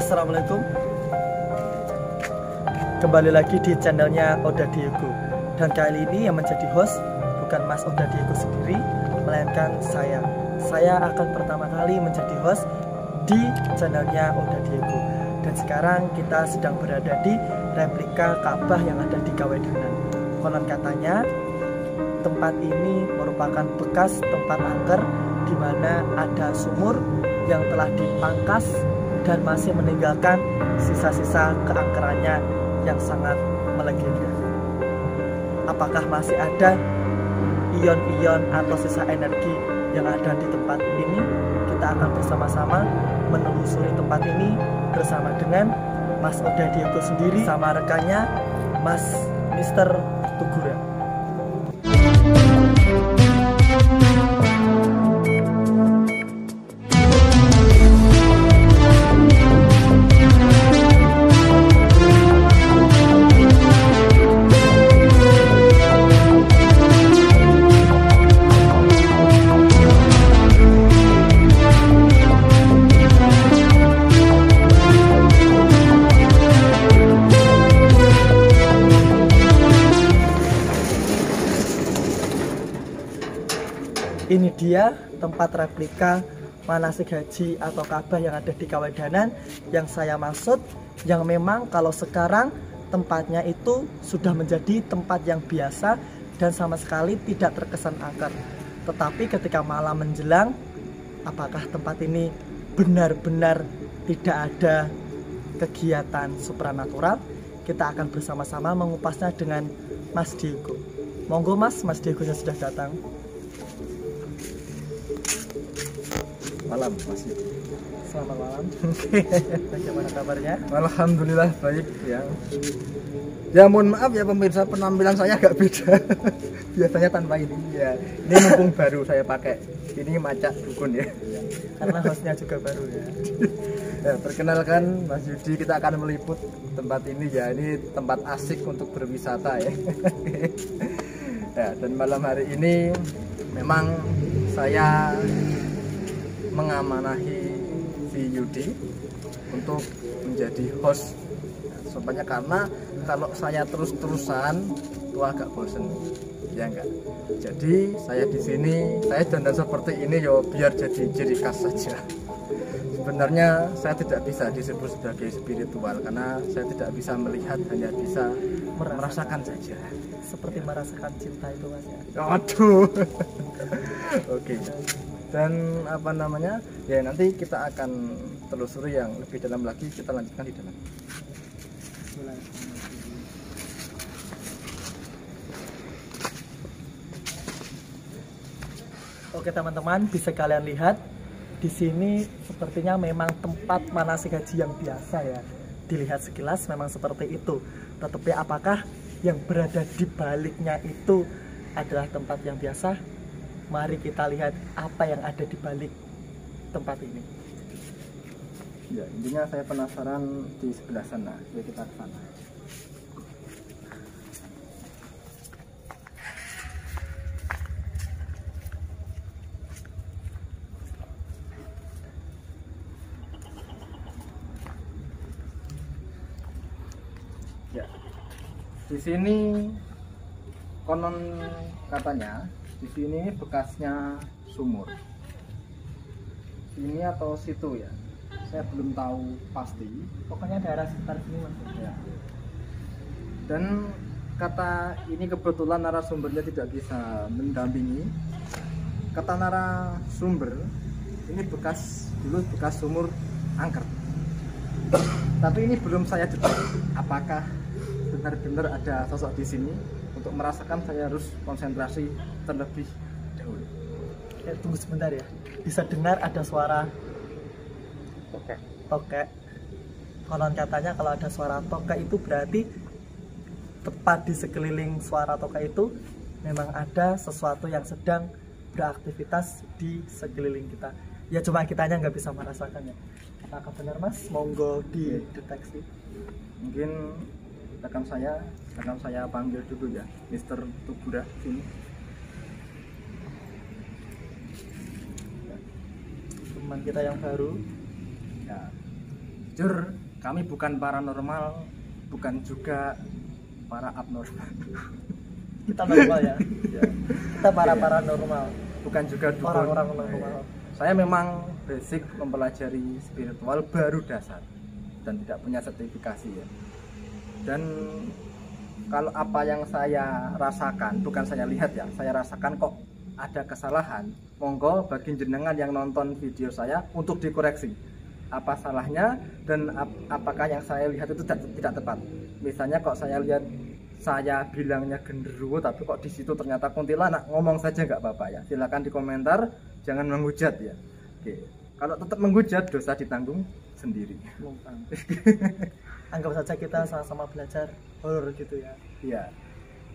Assalamualaikum. Kembali lagi di channelnya Oda Diego. Dan kali ini yang menjadi host bukan Mas Oda Diego sendiri, melainkan saya. Saya akan pertama kali menjadi host di channelnya Oda Diego. Dan sekarang kita sedang berada di replika Ka'bah yang ada di Kawedanan. Konon katanya tempat ini merupakan bekas tempat angker di mana ada sumur yang telah dipangkas dan masih meninggalkan sisa-sisa keangkerannya yang sangat melegenda. Apakah masih ada ion-ion atau sisa energi yang ada di tempat ini? Kita akan bersama-sama menelusuri tempat ini bersama dengan Mas Oda Diego sendiri sama rekannya Mas Mr. Tugura. Ini dia tempat replika manasik haji atau Ka'bah yang ada di Kawedanan yang saya maksud, yang memang kalau sekarang tempatnya itu sudah menjadi tempat yang biasa dan sama sekali tidak terkesan angker. Tetapi ketika malam menjelang, apakah tempat ini benar-benar tidak ada kegiatan supranatural? Kita akan bersama-sama mengupasnya dengan Mas Diego. Monggo Mas Diego nya sudah datang. Malam Mas. Selamat malam. Bagaimana kabarnya? Alhamdulillah baik ya. Ya mohon maaf ya pemirsa, penampilan saya agak beda. Biasanya tanpa ini ya. Ini mumpung baru saya pakai. Ini macak dukun ya. Karena hostnya juga baru ya. Ya, perkenalkan Mas Yudi, kita akan meliput tempat ini ya. Ini tempat asik untuk berwisata ya. Ya, dan malam hari ini memang saya mengamanahi si Yudi untuk menjadi host soalnya karena kalau saya terus-terusan itu agak bosen ya enggak. Jadi saya di sini saya dandan seperti ini yo biar jadi ciri khas saja. Sebenarnya saya tidak bisa disebut sebagai spiritual karena saya tidak bisa melihat, hanya bisa merasakan saja. Seperti merasakan cinta itu Mas ya. Aduh. Oke. Dan apa namanya ya, nanti kita akan telusuri yang lebih dalam lagi, kita lanjutkan di dalam. Oke teman-teman, bisa kalian lihat di sini sepertinya memang tempat manasik haji yang biasa ya. Dilihat sekilas memang seperti itu. Tetapi apakah yang berada di baliknya itu adalah tempat yang biasa? Mari kita lihat apa yang ada di balik tempat ini. Ya, intinya saya penasaran di sebelah sana. Jadi kita ke sana. Ya, di sini konon katanya di sini bekasnya sumur. Ini atau situ ya, saya belum tahu pasti. Pokoknya daerah sekitar sini Mas. Ya. Dan kata ini kebetulan narasumbernya tidak bisa mendampingi. Kata narasumber ini dulu bekas sumur angker. Tapi ini belum saya detik apakah benar-benar ada sosok di sini. Untuk merasakan saya harus konsentrasi terlebih dahulu. Tunggu sebentar ya. Bisa dengar ada suara tokek. Konon katanya kalau ada suara tokek itu berarti tepat di sekeliling suara tokek itu memang ada sesuatu yang sedang beraktivitas di sekeliling kita. Ya cuma kitanya nggak bisa merasakannya. Apakah benar Mas? Monggo dideteksi. Mungkin akan saya panggil dulu ya, Mr. Tugura sini. Teman kita yang baru. Ya. jujur kami bukan paranormal, bukan juga para abnormal. Kita normal ya. Ya. Kita paranormal. Bukan juga dukun. Orang-orang normal. Saya memang basic mempelajari spiritual baru dasar dan tidak punya sertifikasi ya. Dan kalau apa yang saya rasakan, bukan saya lihat ya, saya rasakan kok ada kesalahan, monggo bagi jenengan yang nonton video saya untuk dikoreksi apa salahnya dan apakah yang saya lihat itu tidak tepat. Misalnya kok saya lihat, saya bilangnya genderuwo tapi kok di situ ternyata kuntilanak, ngomong saja nggak apa-apa ya, silakan di komentar, jangan menghujat ya. Oke, kalau tetap menghujat dosa ditanggung sendiri. Anggap saja kita sama-sama belajar horor gitu ya. Iya.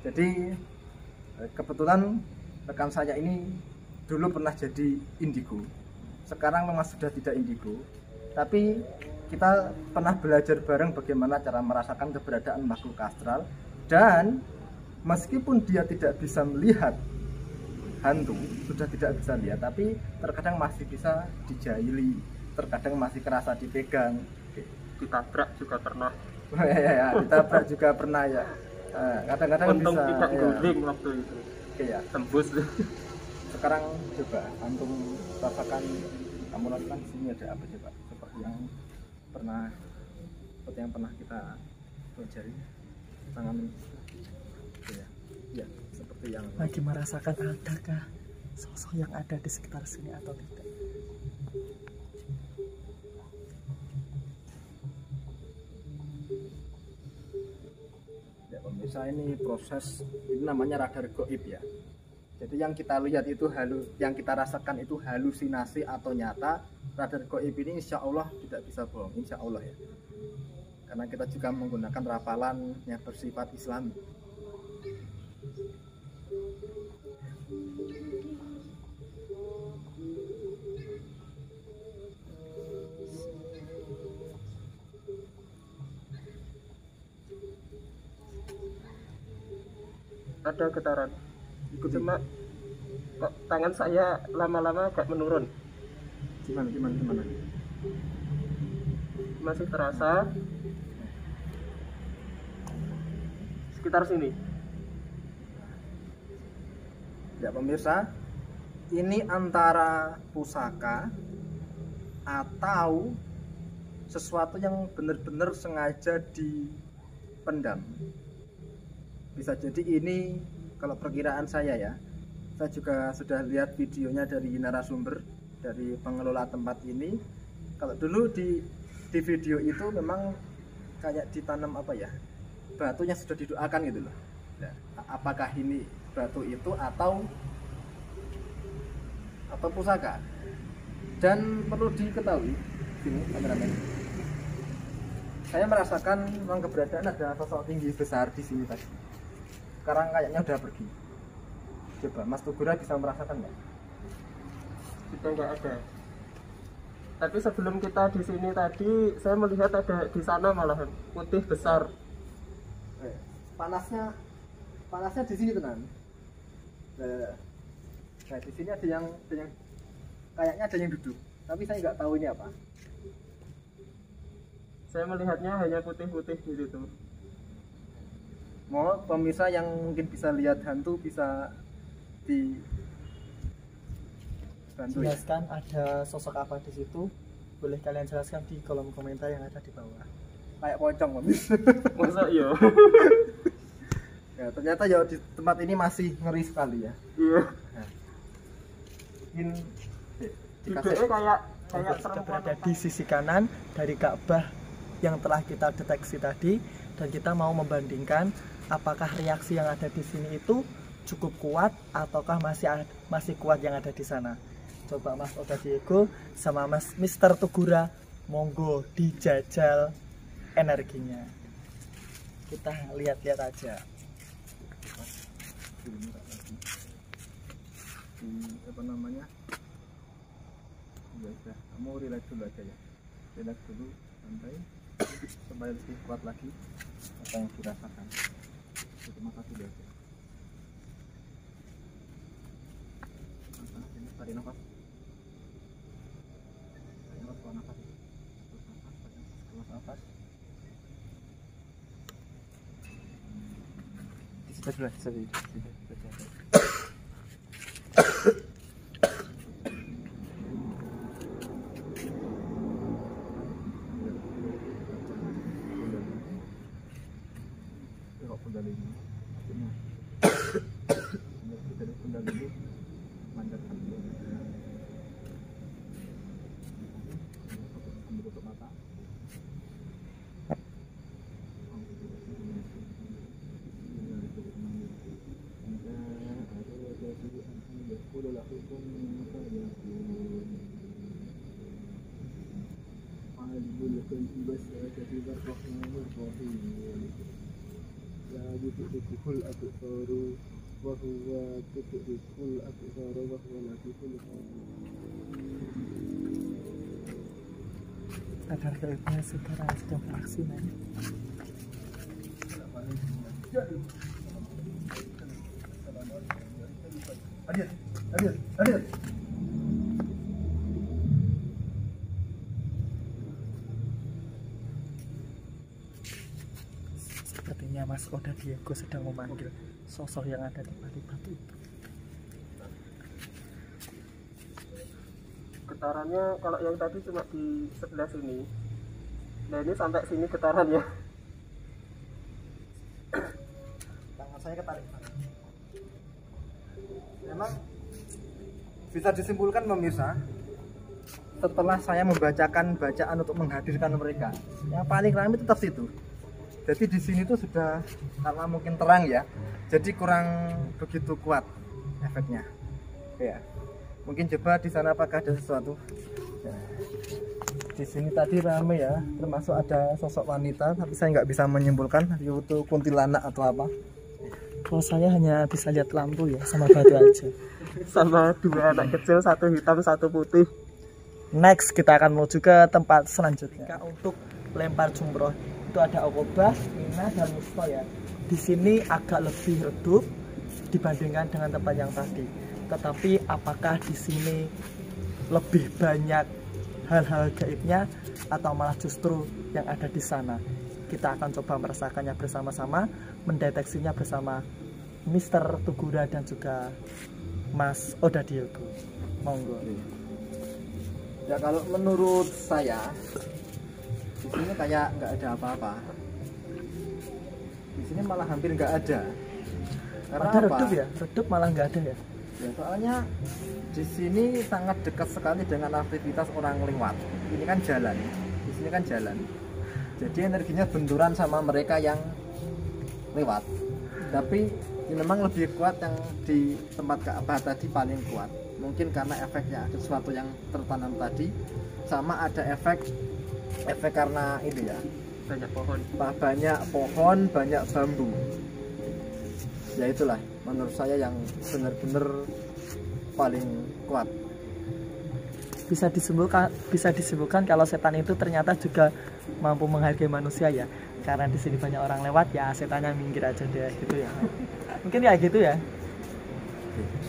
Jadi kebetulan rekan saya ini dulu pernah jadi indigo. Sekarang memang sudah tidak indigo. Tapi kita pernah belajar bareng bagaimana cara merasakan keberadaan makhluk astral, dan meskipun dia tidak bisa melihat hantu, sudah tidak bisa lihat, tapi terkadang masih bisa dijaili, terkadang masih kerasa dipegang. Ditabrak juga pernah. Ya, ditabrak juga pernah ya. Kadang-kadang Untung bisa tidak ya. guling waktu itu. Oke ya. Tembus. Sekarang coba antum rasakan, kamu lakukan di sini ada apa coba? Seperti yang pernah kita pelajari. Tangan ya. Ya, seperti yang Lagi merasakan adakah sosok yang ada di sekitar sini atau tidak? ya pemirsa, ini proses, ini namanya radar gaib ya. Jadi yang kita lihat itu yang kita rasakan itu halusinasi atau nyata. Radar gaib ini insya Allah tidak bisa bohong, insya Allah ya. Karena kita juga menggunakan rafalan yang bersifat Islami. Ada getaran. Cuma kok tangan saya lama-lama agak menurun. Gimana? Masih terasa sekitar sini. Ya pemirsa, ini antara pusaka atau sesuatu yang benar-benar sengaja dipendam. Bisa jadi ini, kalau perkiraan saya ya, saya juga sudah lihat videonya dari narasumber, dari pengelola tempat ini. Kalau dulu di video itu memang kayak ditanam apa ya, batu yang sudah didoakan gitu loh. Nah, apakah ini batu itu atau pusaka? Dan perlu diketahui, sini kameramen, saya merasakan memang keberadaan ada sosok tinggi besar di sini tadi. Sekarang kayaknya udah pergi. Coba Mas Tugura bisa merasakan nggak? Kita nggak ada. Tapi sebelum kita di sini tadi, saya melihat ada di sana malahan putih besar. Panasnya di sini tenan. Nah, di sini ada yang kayaknya ada yang duduk, tapi saya nggak tahu ini apa. Saya melihatnya hanya putih-putih di situ. Mau pemirsa yang mungkin bisa lihat hantu bisa dibantu ya? Jelaskan ada sosok apa di situ. Boleh kalian jelaskan di kolom komentar yang ada di bawah. Kayak pocong pemirsa. Masa iya? Ya, ternyata ya di tempat ini masih ngeri sekali ya. Iya. Mungkin Idenya kayak Kita berada di sisi kanan dari Ka'bah yang telah kita deteksi tadi, dan kita mau membandingkan apakah reaksi yang ada di sini itu cukup kuat ataukah masih kuat yang ada di sana. Coba Mas Oda Diego sama Mas Mister Tugura, monggo dijajal energinya. Kita lihat-lihat aja. Apa namanya? Ya udah, kamu relax dulu aja ya. Relax dulu, santai supaya lebih kuat lagi apa yang dirasakan. Terima kasih aja. Tarik nafas. Tarik nafas, nafas. Terus nafas, tarik nafas. nafas. Sebelah Sadar gaibnya saudara sedang beraksi, men. Hadir. Sepertinya Mas Oda Diego sedang memanggil sosok yang ada di balik batu itu. Getarannya kalau yang tadi cuma di sebelah sini, nah ini sampai sini getarannya. Tangan saya ketarik. Memang bisa disimpulkan pemirsa, setelah saya membacakan bacaan untuk menghadirkan mereka, yang paling ramai tetap situ. Jadi di sini tuh sudah, karena mungkin terang ya, jadi kurang begitu kuat efeknya. Ya, mungkin coba di sana apakah ada sesuatu? Ya. Di sini tadi ramai ya, termasuk ada sosok wanita, tapi saya nggak bisa menyimpulkan itu kuntilanak atau apa. Kalau saya hanya bisa lihat lampu ya, sama batu aja. Sama dua anak kecil, satu hitam satu putih. Next kita akan menuju ke tempat selanjutnya. Untuk lempar jumroh itu ada Okobah, Mina, dan Musto ya. Di sini agak lebih redup dibandingkan dengan tempat yang tadi. Tetapi apakah di sini lebih banyak hal-hal gaibnya atau malah justru yang ada di sana? Kita akan coba merasakannya bersama-sama, mendeteksinya bersama Mr. Tugura dan juga Mas Oda Diego. Monggo. Ya kalau menurut saya di sini kayak nggak ada apa-apa. Di sini malah hampir nggak ada. Karena ada apa? redup ya? Redup malah nggak ada ya? Ya soalnya di sini sangat dekat sekali dengan aktivitas orang lewat. Ini kan jalan. Di sini kan jalan. Jadi energinya benturan sama mereka yang lewat. Tapi ini memang lebih kuat yang di tempat Ka'bah tadi paling kuat. Mungkin karena efeknya ada sesuatu yang tertanam tadi, sama ada efek karena itu ya, Banyak pohon. banyak pohon, banyak bambu. Ya itulah menurut saya yang benar-benar paling kuat. Bisa disimpulkan kalau setan itu ternyata juga mampu menghargai manusia ya. Karena di sini banyak orang lewat ya, setannya minggir aja deh gitu ya. Mungkin ya gitu ya.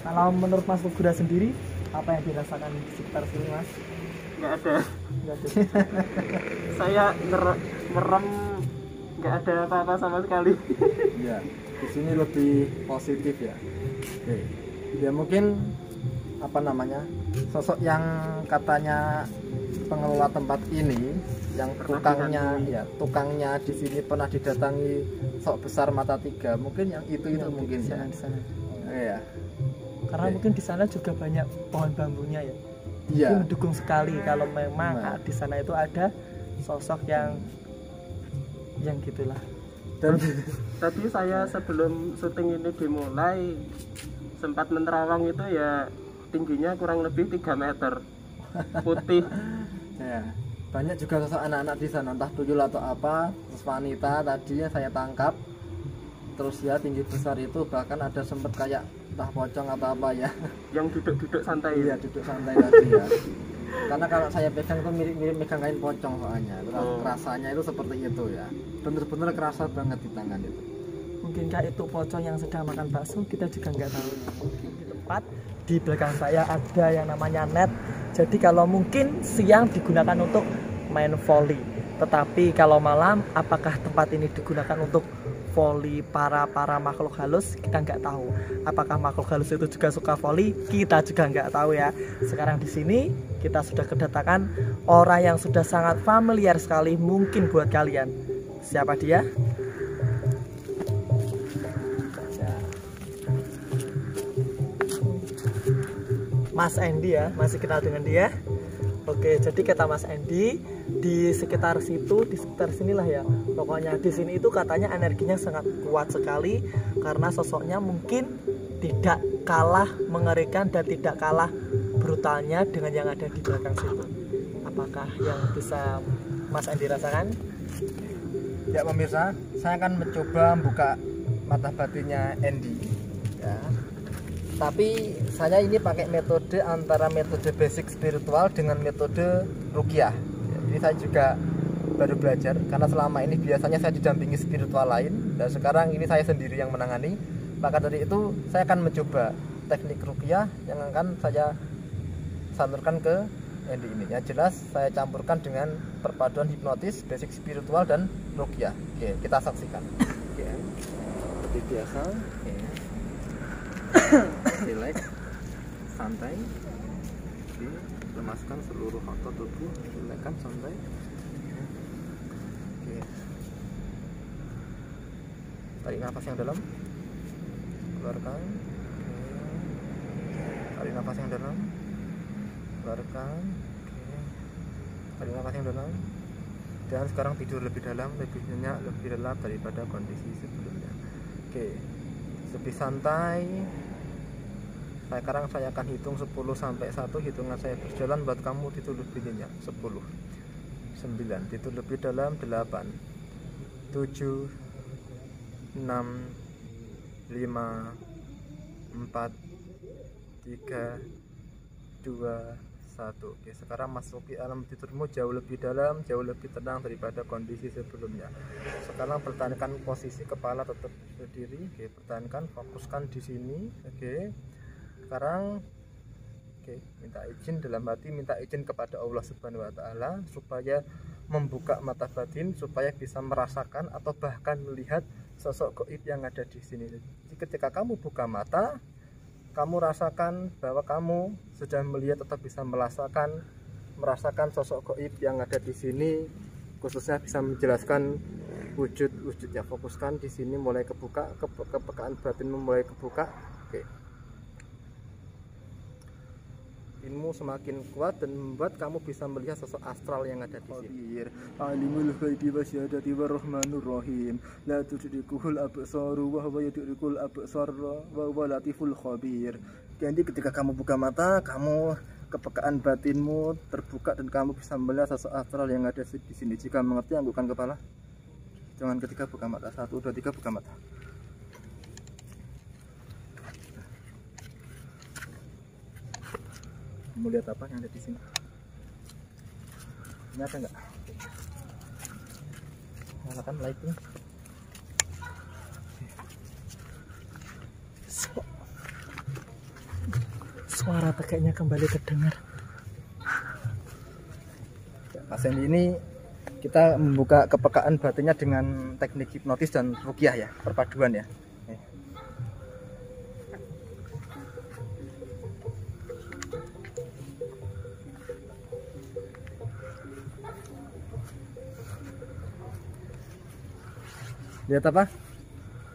Kalau menurut Mas Tugura sendiri, apa yang dirasakan di sekitar sini, Mas? Nggak ada. Nggak ada. Saya merem, nggak ada apa-apa sama sekali. Ya, di sini lebih positif ya. Oke. Ya mungkin apa namanya? Sosok yang katanya pengelola tempat ini, yang tukangnya di sini pernah didatangi sok besar mata tiga, mungkin yang itu Ya, mungkin di ya. sana, di sana. Iya. Karena mungkin di sana juga banyak pohon bambunya ya. Iya. Itu mendukung sekali kalau memang Nah. di sana itu ada sosok yang gitulah. Dan Tadi saya sebelum syuting ini dimulai sempat menerawang itu ya, tingginya kurang lebih 3 meter, putih. ya, banyak juga sosok anak-anak di sana, entah tuyul atau apa, terus wanita tadinya saya tangkap. Terus ya tinggi besar itu bahkan ada sempet kayak entah pocong atau apa ya. Yang duduk-duduk santai. Iya, duduk santai tadi ya. Karena kalau saya pegang itu mirip-mirip megang kain pocong soalnya. Rasanya itu seperti itu ya. Bener-bener kerasa banget di tangan itu. Mungkinkah itu pocong yang sedang makan bakso, kita juga nggak tahu. Di tempat di belakang saya ada yang namanya net. Jadi kalau mungkin siang digunakan untuk main volley. Tetapi kalau malam, apakah tempat ini digunakan untuk voli para makhluk halus? Kita nggak tahu. Apakah makhluk halus itu juga suka voli? Kita juga nggak tahu ya. Sekarang di sini kita sudah kedatangan orang yang sudah sangat familiar sekali mungkin buat kalian. Siapa dia? Mas Andy ya, masih kenal dengan dia. Oke, jadi kata Mas Andy di sekitar situ, di sekitar sinilah ya. Pokoknya di sini itu katanya energinya sangat kuat sekali karena sosoknya mungkin tidak kalah mengerikan dan tidak kalah brutalnya dengan yang ada di belakang situ. Apakah yang bisa Mas Andy rasakan? Ya pemirsa, saya akan mencoba membuka mata batinnya Andy. Ya. Tapi saya ini pakai metode antara metode basic spiritual dengan metode ruqyah. Ini saya juga baru belajar karena selama ini biasanya saya didampingi spiritual lain dan sekarang ini saya sendiri yang menangani. Maka dari itu saya akan mencoba teknik ruqyah yang akan saya salurkan ke Andy ini. Yang jelas saya campurkan dengan perpaduan hipnotis, basic spiritual dan ruqyah. Oke, kita saksikan. Oke. Seperti biasa. Oke. Relax, santai. Oke, lemaskan seluruh otot tubuh, relaxkan santai. Oke. Tarik nafas yang dalam, keluarkan. Oke. Tarik nafas yang dalam, keluarkan. Oke. Tarik nafas yang dalam. Dan sekarang tidur lebih dalam, lebih nyenyak, lebih lelap daripada kondisi sebelumnya. Oke. Lebih santai. Sekarang saya akan hitung 10 sampai 1. Hitungan saya berjalan buat kamu tidur lebih nyenyak. 10 9 tidur lebih dalam. 8 7 6 5 4 3 2 1. Oke, sekarang masuki alam tidurmu jauh lebih dalam, jauh lebih tenang daripada kondisi sebelumnya. Sekarang pertahankan posisi kepala tetap berdiri. Oke, pertahankan, fokuskan di sini. Oke. Sekarang minta izin dalam hati, minta izin kepada Allah Subhanahu wa taala supaya membuka mata batin supaya bisa merasakan atau bahkan melihat sosok gaib yang ada di sini. Jadi ketika kamu buka mata, kamu rasakan bahwa kamu sudah melihat atau bisa merasakan sosok gaib yang ada di sini, khususnya bisa menjelaskan wujudnya. Fokuskan di sini, mulai kebuka, kepekaan batinmu mulai kebuka. Oke. Ilmu semakin kuat dan membuat kamu bisa melihat sosok astral yang ada di sini. Alimul ghaibi wasyahadati warahmanur rahim. La tudrikuhul absar wa huwa yudrikul absar wa huwa latiful khabir. Jadi ketika kamu buka mata, kamu kepekaan batinmu terbuka dan kamu bisa melihat sosok astral yang ada di sini. Jika mengerti, anggukkan kepala. Jangan ketika buka mata. 1 2 3 buka mata. Kamu lihat apa yang ada di sini? Nyata nggak? Nyalakan lighting. Suara tegaknya kembali terdengar. Mas Andy ini kita membuka kepekaan batinnya dengan teknik hipnotis dan ruqyah ya, perpaduan ya. Lihat apa?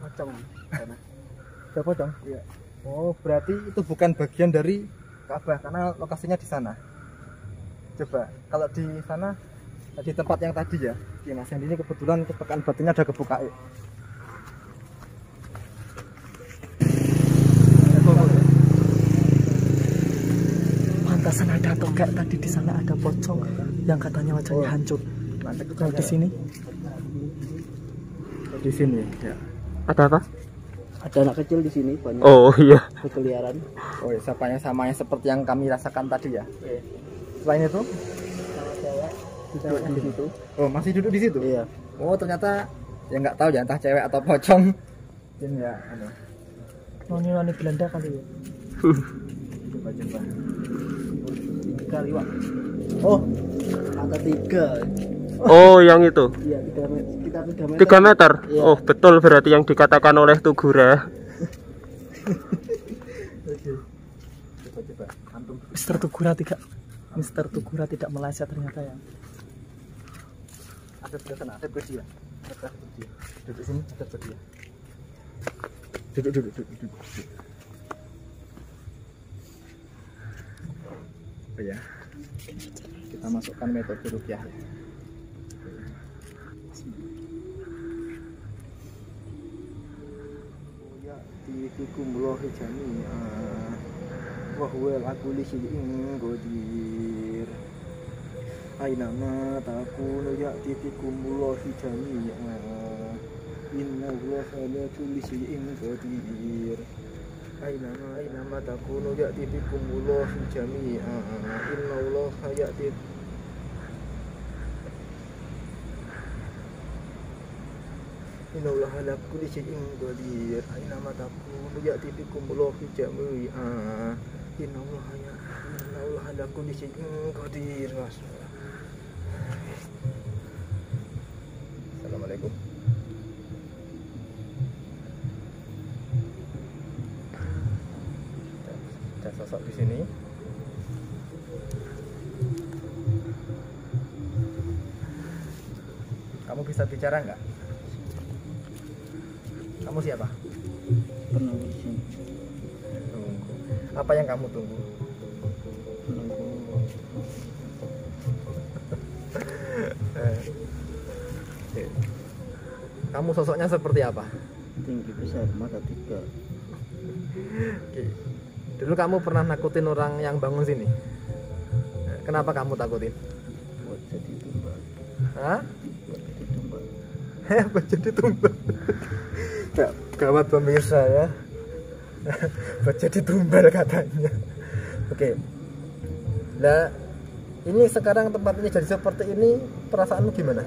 Pocong. Ada pocong? Iya. Oh, berarti itu bukan bagian dari Ka'bah karena lokasinya di sana. Coba, kalau di sana di tempat yang tadi ya, di Mas Andy ini kebetulan kepekaan batinnya ada kebuka. Pantasan ada atau enggak tadi di sana ada pocong yang katanya wajahnya hancur. Kalau di sini? Di sini ya. Ada apa? Ada anak kecil di sini banyak. Oh iya. Berkeliaran. Oh, ya, sama yang seperti yang kami rasakan tadi ya. Selain itu, Duduk di situ. oh masih duduk di situ? Iya. Oh, ternyata ya nggak tahu ya entah cewek atau pocong. Ini ya, Noni Belanda kali ya. coba. 3 liwat. Oh, angka 3. Oh, yang itu. Iya, sekitar 3 meter. 3 meter. Iya. Oh, betul berarti yang dikatakan oleh Tugura. Oke. Coba antum. Mister Tugura tidak meleset ternyata ya. Ada sebelah sana, ada berdiri. Ada berdiri. Duduk sini, ada berdiri. Duduk. Oh ya. Kita masukkan metode ruqyah ya. Ya tikumullah jami'a wa huwa ala kulli syai'in qadir. Ainama takunu ya'ti bikumullah jami'a innallaha ala kulli syai'in qadir. Ainama takunu ya'ti bikumullah jami'a innallaha ya'ti innallaha ala kulli syai'in qadir. Ainama takunu ya'ti bikumullah jami'a innallaha ala kulli syai'in qadir. Assalamualaikum. Ada sosok di sini. Kamu bisa bicara nggak? Kamu siapa? Penunggu di sini. Tunggu. Apa yang kamu tunggu? Penunggu. Kamu sosoknya seperti apa? Tinggi besar, mata 3. Oke. Dulu kamu pernah nakutin orang yang bangun sini? Kenapa kamu takutin? Buat jadi tumbal. Hah? Buat jadi tumbal. Buat jadi tumbal. Gawat pemirsa ya. Buat jadi tumbal katanya. Oke. Nah, ini sekarang tempat ini jadi seperti ini, perasaanmu gimana?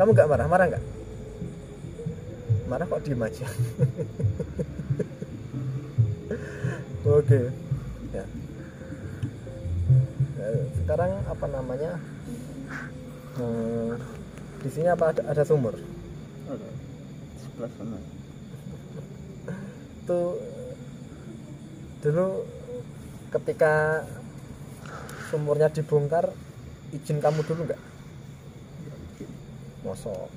Kamu nggak marah? Marah nggak? Marah kok diem aja. Oke. Ya. Sekarang apa namanya? Di sini apa ada sumur? Ada. Sebelah sana. Tuh dulu ketika sumurnya dibongkar, izin kamu dulu nggak? Mosok.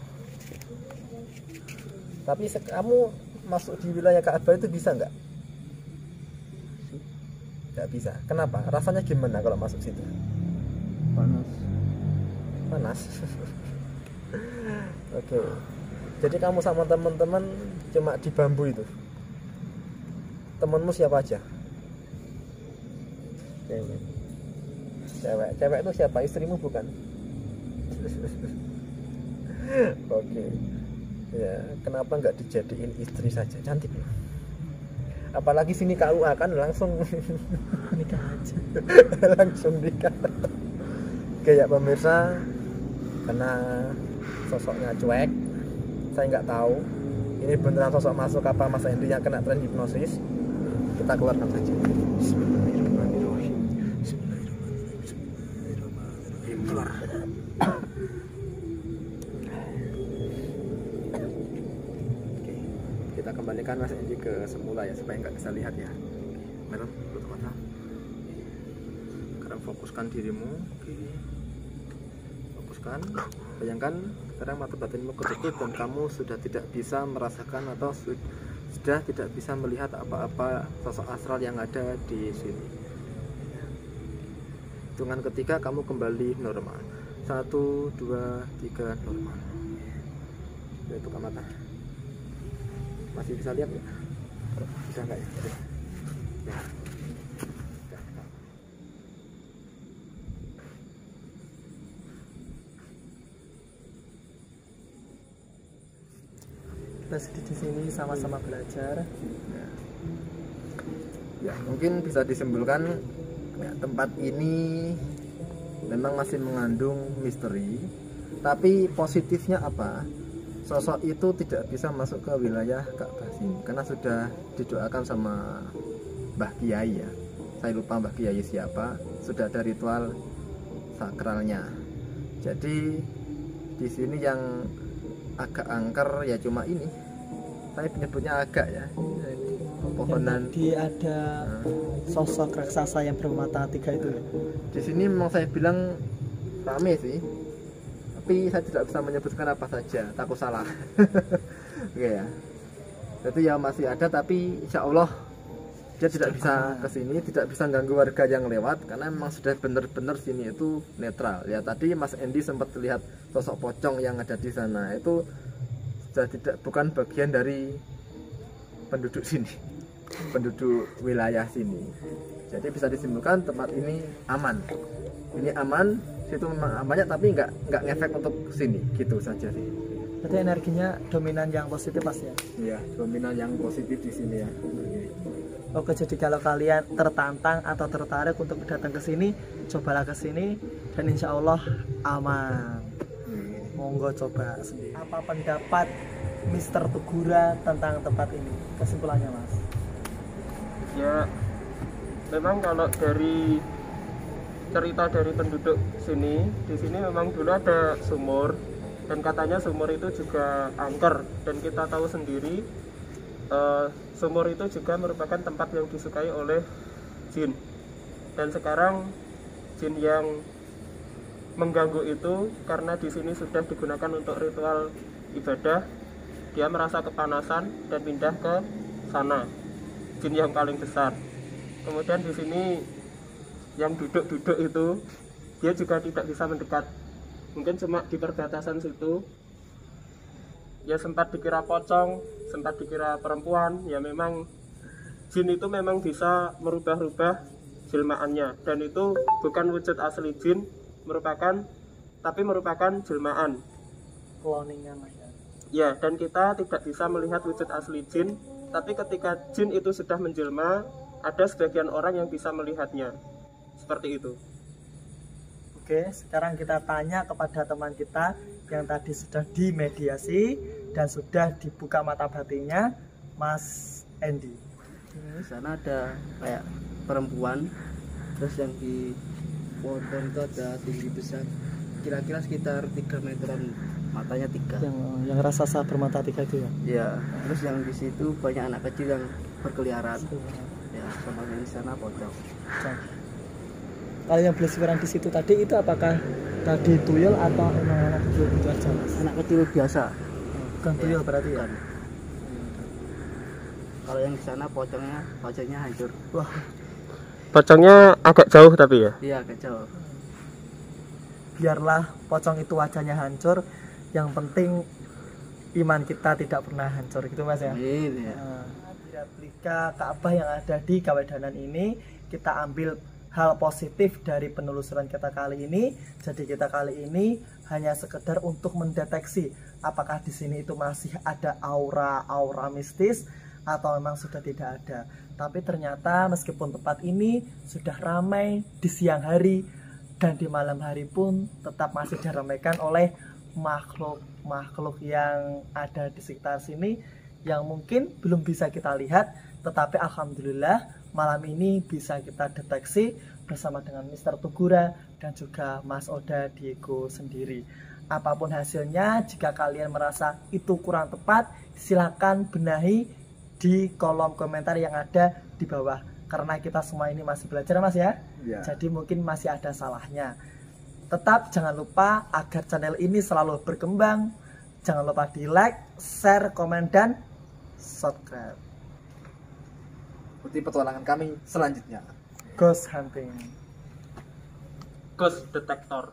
Tapi kamu masuk di wilayah Ka'bah itu bisa nggak? Nggak bisa. Kenapa? Rasanya gimana kalau masuk situ? Panas. Panas. Oke. Jadi kamu sama teman-teman cuma di bambu itu. Temenmu siapa aja? Cewek. Cewek itu siapa? Istrimu bukan? Oke. Ya, kenapa nggak dijadiin istri saja? Cantik loh. Apalagi sini KUA kan langsung Nikah aja. langsung nikah. Oke ya pemirsa, karena sosoknya cuek, saya nggak tahu ini beneran sosok masuk apa Mas Hendy yang kena tren hipnosis. Kita keluarkan saja. Bismillahirrahmanirrahim. Bismillahirrahmanirrahim. Keluar. Oke, kita kembalikan Mas Hendy ke semula ya supaya nggak bisa lihat ya. Merem, tutup mata. Sekarang fokuskan dirimu. Oke. Fokuskan. Bayangkan sekarang mata batinmu ketutup dan kamu sudah tidak bisa merasakan atau sudah tidak bisa melihat apa-apa sosok astral yang ada di sini. Hitungan ketiga kamu kembali normal. 1, 2, 3 normal. Ya, buka mata. Masih bisa lihat ya? Bisa nggak ya? Ya. Kita di sini sama-sama belajar. Ya, mungkin bisa disimpulkan ya, tempat ini memang masih mengandung misteri, tapi positifnya apa? Sosok itu tidak bisa masuk ke wilayah Ka'bah sini karena sudah didoakan sama Mbah Kiai ya, saya lupa Mbah Kiai siapa, sudah ada ritual sakralnya. Jadi di sini yang agak angker ya cuma ini, saya menyebutnya agak ya, pepohonan. Tadi ada sosok raksasa yang bermata 3 itu ya. Di sini memang saya bilang rame sih, tapi saya tidak bisa menyebutkan apa saja, takut salah. Oke ya. Jadi ya masih ada, tapi insya Allah dia tidak bisa ke sini, tidak bisa ganggu warga yang lewat karena memang sudah benar-benar sini itu netral. Ya tadi Mas Endi sempat lihat sosok pocong yang ada di sana, itu sudah bukan bagian dari penduduk sini, penduduk wilayah sini. Jadi bisa disimpulkan tempat ini aman. Ini aman, situ memang banyak tapi nggak ngefek untuk sini, gitu saja sih. Berarti energinya dominan yang positif pasti ya? Iya, dominan yang positif di sini ya. Oke, jadi kalau kalian tertantang atau tertarik untuk datang ke sini, cobalah ke sini dan insya Allah aman. Monggo coba sendiri. Apa pendapat Mr. Tugura tentang tempat ini? Kesimpulannya Mas? Ya, memang kalau dari cerita dari penduduk sini, di sini memang dulu ada sumur dan katanya sumur itu juga angker, dan kita tahu sendiri sumur itu juga merupakan tempat yang disukai oleh jin, dan sekarang jin yang mengganggu itu karena di sini sudah digunakan untuk ritual ibadah, dia merasa kepanasan dan pindah ke sana, jin yang paling besar. Kemudian di sini yang duduk-duduk itu dia juga tidak bisa mendekat, mungkin cuma di perbatasan situ. Ya sempat dikira pocong, sempat dikira perempuan. Ya memang jin itu memang bisa merubah-rubah jelmaannya, dan itu bukan wujud asli jin, merupakan jelmaan. Cloningan ya. Ya, dan kita tidak bisa melihat wujud asli jin, tapi ketika jin itu sudah menjelma, ada sebagian orang yang bisa melihatnya. Seperti itu. Oke, sekarang kita tanya kepada teman kita yang tadi sudah dimediasi dan sudah dibuka mata batinnya, Mas Endi. Di sana ada kayak perempuan, terus yang di pohon itu ada tinggi besar, kira-kira sekitar 3 meteran, matanya 3. Yang raksasa bermata 3 itu ya? Ya, terus yang di situ banyak anak kecil yang berkeliaran. Ya, sama di sana pocong. Kalau yang berseliweran di situ tadi itu apakah tadi tuyul atau emang anak kecil itu aja Mas? Anak kecil biasa. Bukan tuyul berarti ya? Bukan. Kalau yang di sana pocongnya hancur. Wah, Pocongnya agak jauh tapi ya. Iya, agak jauh. biarlah pocong itu wajahnya hancur, yang penting iman kita tidak pernah hancur gitu Mas ya? Amin ya. Di replika Ka'bah yang ada di Kawedanan ini kita ambil hal positif dari penelusuran kita kali ini. Jadi kita kali ini hanya sekedar untuk mendeteksi apakah di sini itu masih ada aura mistis atau memang sudah tidak ada. Tapi ternyata meskipun tempat ini sudah ramai di siang hari dan di malam hari pun tetap masih diramaikan oleh makhluk yang ada di sekitar sini yang mungkin belum bisa kita lihat, tetapi alhamdulillah malam ini bisa kita deteksi bersama dengan Mr. Tugura dan juga Mas Oda Diego sendiri. Apapun hasilnya, jika kalian merasa itu kurang tepat, silakan benahi di kolom komentar yang ada di bawah. Karena kita semua ini masih belajar Mas ya, jadi mungkin masih ada salahnya. Tetap jangan lupa agar channel ini selalu berkembang, jangan lupa di like, share, komen, dan subscribe. Ikuti petualangan kami selanjutnya. Ghost hunting. Ghost detector.